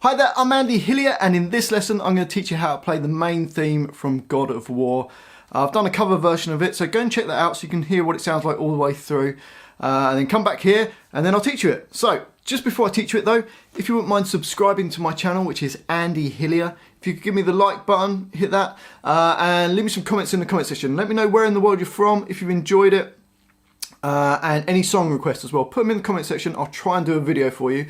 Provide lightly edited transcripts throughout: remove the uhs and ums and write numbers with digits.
Hi there, I'm Andy Hillier, and in this lesson I'm going to teach you how to play the main theme from God of War. I've done a cover version of it, so go and check that out so you can hear what it sounds like all the way through. And then come back here and then I'll teach you it. So, just before I teach you it though, if you wouldn't mind subscribing to my channel, which is Andy Hillier, if you could give me the like button, hit that, and leave me some comments in the comment section. Let me know where in the world you're from, if you've enjoyed it, and any song requests as well. Put them in the comment section, I'll try and do a video for you.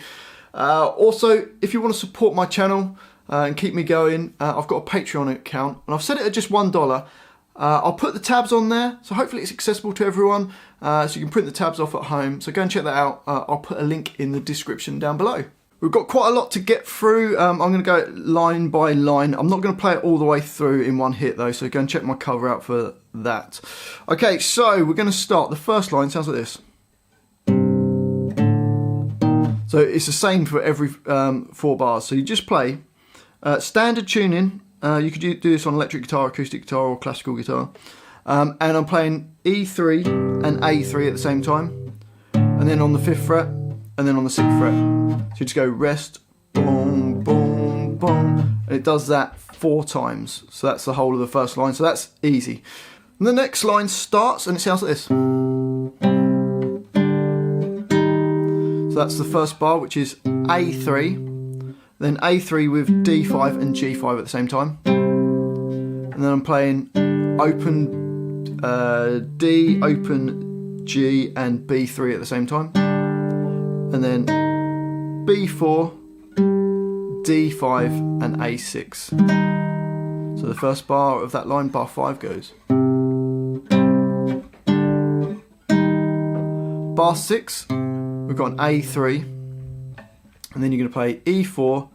Also, if you want to support my channel and keep me going, I've got a Patreon account and I've set it at just $1. I'll put the tabs on there, so hopefully it's accessible to everyone, so you can print the tabs off at home. So go and check that out. I'll put a link in the description down below. We've got quite a lot to get through. I'm going to go line by line. I'm not going to play it all the way through in one hit though, so go and check my cover out for that. Okay, so we're going to start. The first line sounds like this. So it's the same for every 4 bars. So you just play standard tuning. You could do this on electric guitar, acoustic guitar, or classical guitar. And I'm playing E3 and A3 at the same time. And then on the 5th fret, and then on the 6th fret. So you just go rest, boom, boom, boom. And it does that 4 times. So that's the whole of the first line. So that's easy. And the next line starts and it sounds like this. So that's the first bar, which is A3, then A3 with D5 and G5 at the same time. And then I'm playing open D, open G and B3 at the same time. And then B4, D5 and A6. So the first bar of that line, bar 5, goes. Bar 6. We've got an A3, and then you're going to play E4,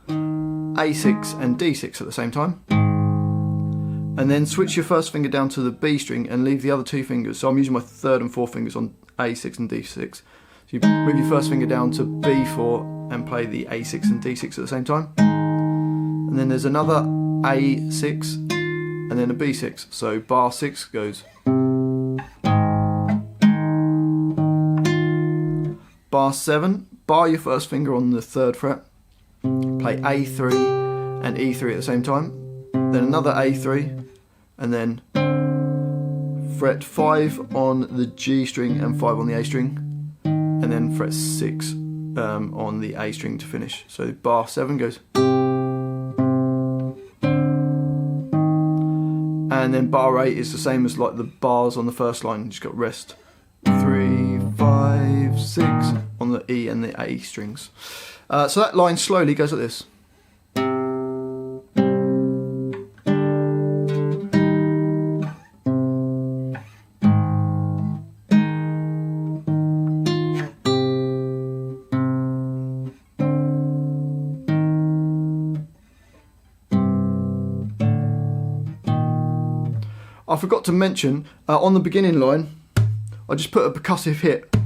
A6 and D6 at the same time. And then switch your first finger down to the B string and leave the other 2 fingers. So I'm using my 3rd and 4th fingers on A6 and D6. So you move your first finger down to B4 and play the A6 and D6 at the same time. And then there's another A6 and then a B6. So bar 6 goes. Bar 7, bar your first finger on the 3rd fret, play A3 and E3 at the same time, then another A3, and then fret 5 on the G string and 5 on the A string, and then fret 6 on the A string to finish. So bar 7 goes. And then bar 8 is the same as like the bars on the first line, you just got rest. 3, 5, 6 on the E and the A strings. So that line slowly goes like this. I forgot to mention, on the beginning line, I just put a percussive hit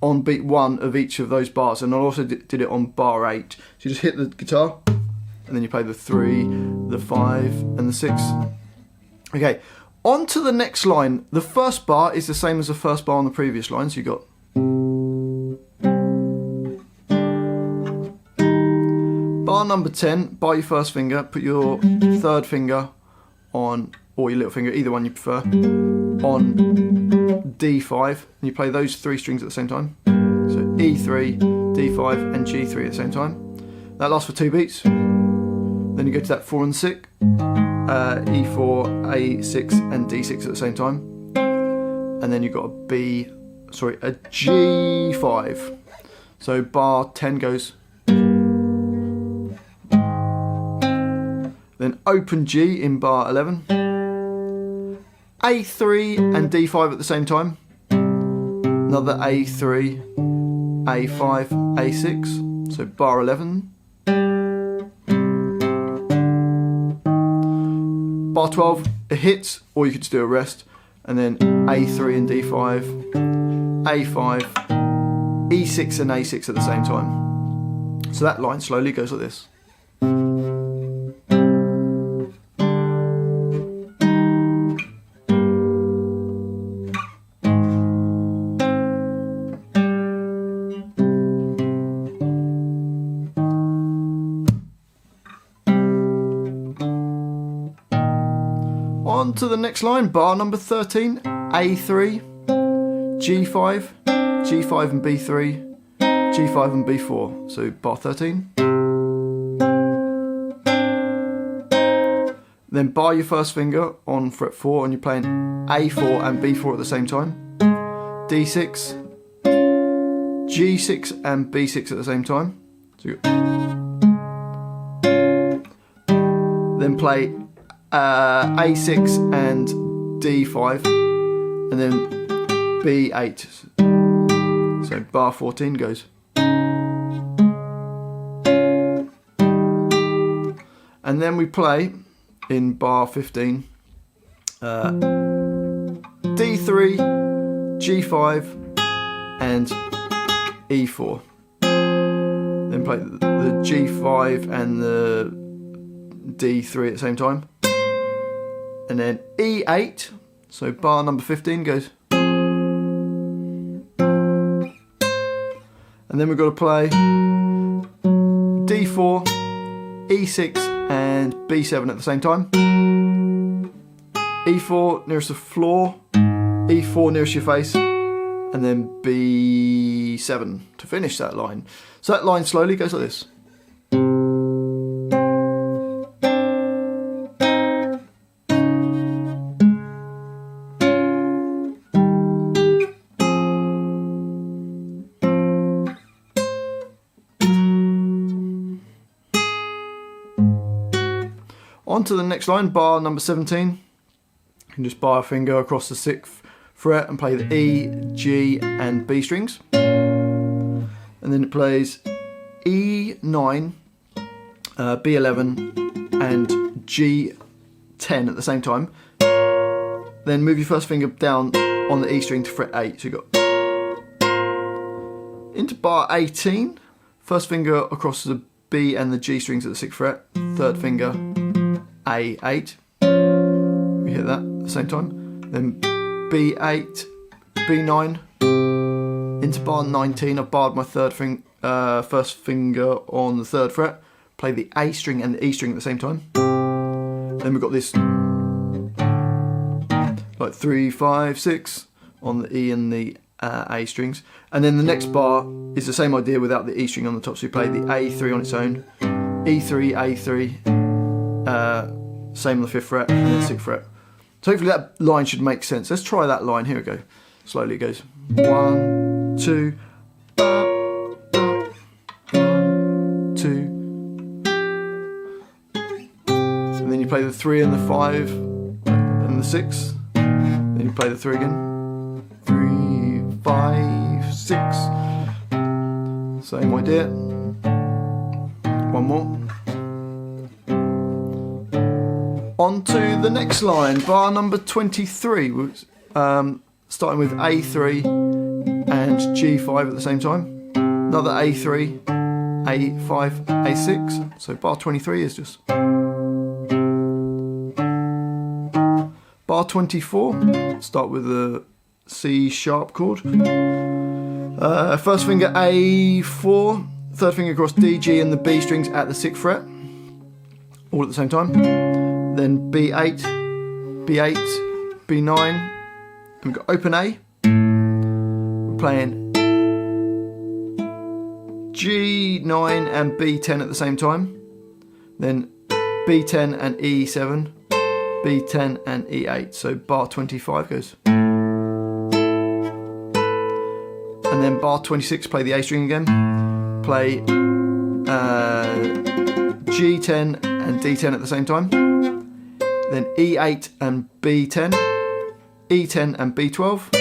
on beat 1 of each of those bars, and I also did it on bar 8. So you just hit the guitar, and then you play the 3, the 5, and the 6. Okay, on to the next line. The first bar is the same as the first bar on the previous line, so you got. Bar number 10, bar your first finger, put your 3rd finger on, or your little finger, either one you prefer, on D5, and you play those 3 strings at the same time. So E3, D5 and G3 at the same time. That lasts for 2 beats. Then you go to that 4 and 6, E4, A6 and D6 at the same time. And then you've got a G5. So bar 10 goes. Then open G in bar 11. A3 and D5 at the same time. Another A3, A5, A6. So bar 11. Bar 12, a hit, or you could just do a rest. And then A3 and D5, A5, E6 and A6 at the same time. So that line slowly goes like this. On to the next line, bar number 13, A3, G5, G5 and B3, G5 and B4. So bar 13. Then bar your first finger on fret 4 and you're playing A4 and B4 at the same time. D6, G6 and B6 at the same time. So then play A6 and D5 and then B8. So bar 14 goes. And then we play in bar 15 D3, G5 and E4. Then play the G5 and the D3 at the same time. And then E8, so bar number 15 goes. And then we've got to play D4, E6 and B7 at the same time. E4 nearest the floor, E4 nearest your face, and then B7 to finish that line. So that line slowly goes like this. On to the next line, bar number 17. You can just bar a finger across the 6th fret and play the E, G and B strings. And then it plays E9, B11 and G10 at the same time. Then move your first finger down on the E string to fret 8. So you've got into bar 18, first finger across the B and the G strings at the 6th fret, third finger A8, we hit that at the same time, then B8, B9, into bar 19, I've barred my first finger on the 3rd fret, play the A string and the E string at the same time, then we've got this like 3, 5, 6 on the E and the A strings, and then the next bar is the same idea without the E string on the top, so you play the A3 on its own, E3, A3, same on the 5th fret and then 6th fret. So hopefully that line should make sense. Let's try that line. Here we go. Slowly it goes. 1, 2, 1, 2. And then you play the 3 and the 5 and the 6. Then you play the 3 again. 3, 5, 6. Same idea. One more. On to the next line, bar number 23, starting with A3 and G5 at the same time. Another A3, A5, A6, so bar 23 is just. Bar 24, start with the C sharp chord. First finger A4, third finger across D, G and the B strings at the 6th fret, all at the same time. Then B8, B8, B9, and we've got open A. We're playing G9 and B10 at the same time. Then B10 and E7, B10 and E8. So bar 25 goes. And then bar 26, play the A string again. Play G10 and D10 at the same time. Then E8 and B10, E10 and B12,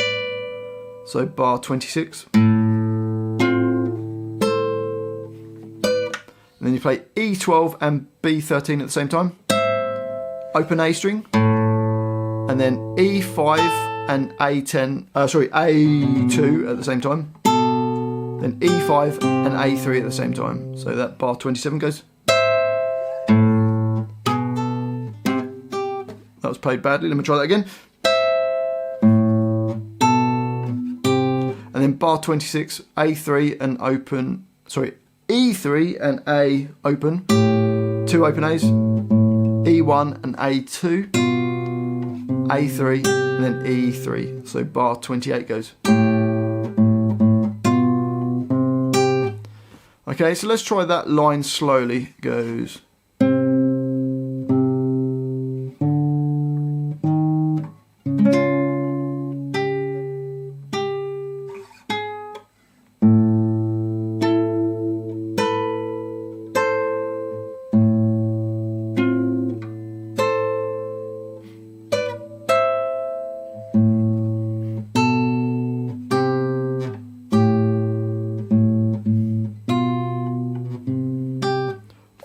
so bar 26. And then you play E12 and B13 at the same time, open A string, and then E5 and A10, A2 at the same time, then E5 and A3 at the same time, so that bar 27 goes. That was played badly, let me try that again. And then bar 26, A3 and open, E3 and A open, 2 open A's, E1 and A2, A3, and then E3. So bar 28 goes. Okay, so let's try that line slowly. It goes.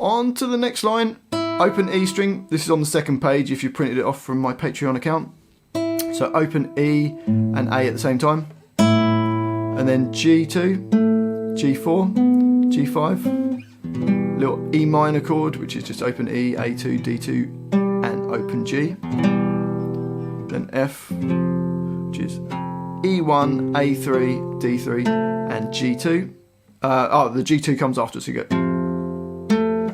On to the next line, open E string. This is on the second page if you printed it off from my Patreon account. So open E and A at the same time. And then G2, G4, G5. Little E minor chord, which is just open E, A2, D2, and open G. Then F, which is E1, A3, D3, and G2. The G2 comes after, so you go.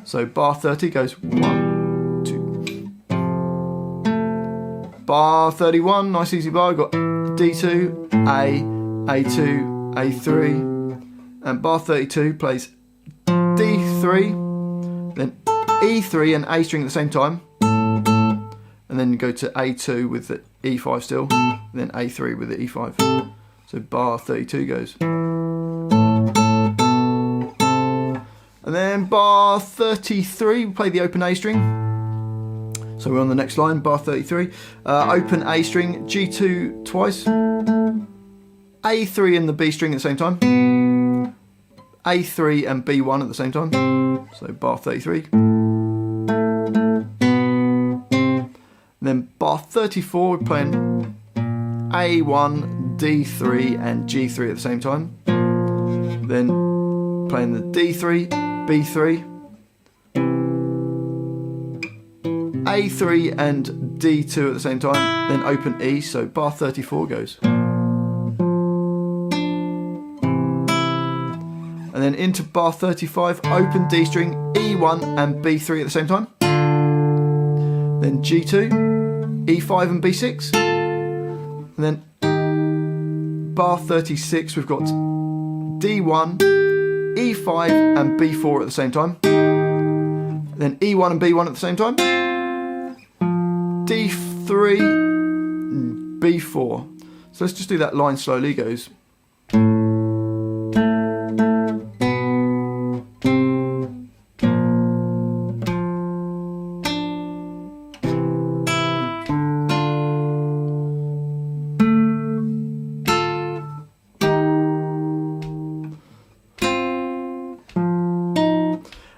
So bar 30 goes 1, 2. Bar 31, nice easy bar, we've got D2, A, A2, A3, and bar 32 plays D3, then E3 and A string at the same time, and then you go to A2 with the E5 still, and then A3 with the E5. So bar 32 goes. And then bar 33, we play the open A string. So we're on the next line, bar 33. Open A string, G2 twice. A3 and the B string at the same time. A3 and B1 at the same time. So bar 33. And then bar 34, we're playing A1, D3 and G3 at the same time. Then playing the D3, B3, A3 and D2 at the same time, then open E, so bar 34 goes. And then into bar 35, open D string, E1 and B3 at the same time. Then G2, E5 and B6. And then bar 36, we've got D1, E5 and B4 at the same time. Then E1 and B1 at the same time. D3, B4. So let's just do that line slowly. It goes.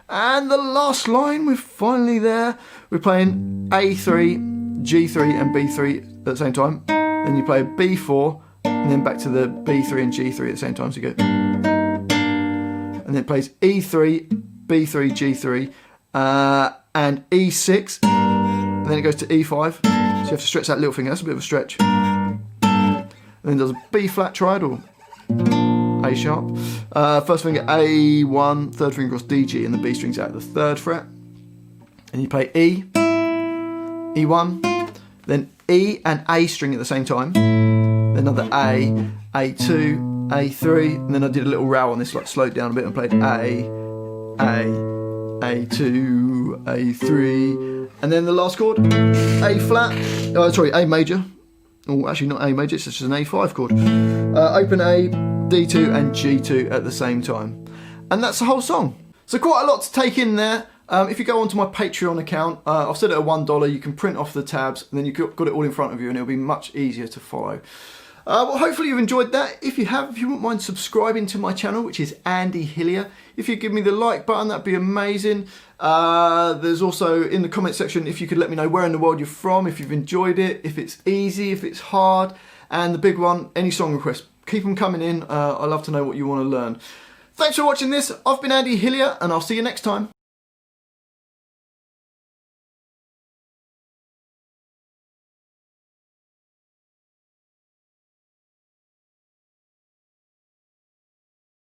And the last line, we're finally there. We're playing A3, G3 and B3 at the same time. Then you play B4 and then back to the B3 and G3 at the same time. So you go. And then it plays E3, B3, G3 and E6. And then it goes to E5. So you have to stretch that little finger. That's a bit of a stretch. And then does a B flat triad, A sharp. First finger A1, third finger across D, G, and the B string's out the third fret. And you play E, E1, then E and A string at the same time. Then another A, A2, A3, and then I did a little row on this, like slowed down a bit and played A, A2, A3, and then the last chord, A flat, A major. Oh, actually not A major, it's just an A5 chord. Open A, D2 and G2 at the same time. And that's the whole song. So quite a lot to take in there. If you go onto my Patreon account, I've set it at $1, you can print off the tabs and then you've got it all in front of you and it'll be much easier to follow. Well, hopefully you've enjoyed that. If you wouldn't mind subscribing to my channel, which is Andy Hillier. If you give me the like button, that'd be amazing. There's also in the comment section, if you could let me know where in the world you're from, if you've enjoyed it, if it's easy, if it's hard, and the big one, any song requests. Keep them coming in. I love to know what you want to learn. Thanks for watching this. I've been Andy Hillier, and I'll see you next time.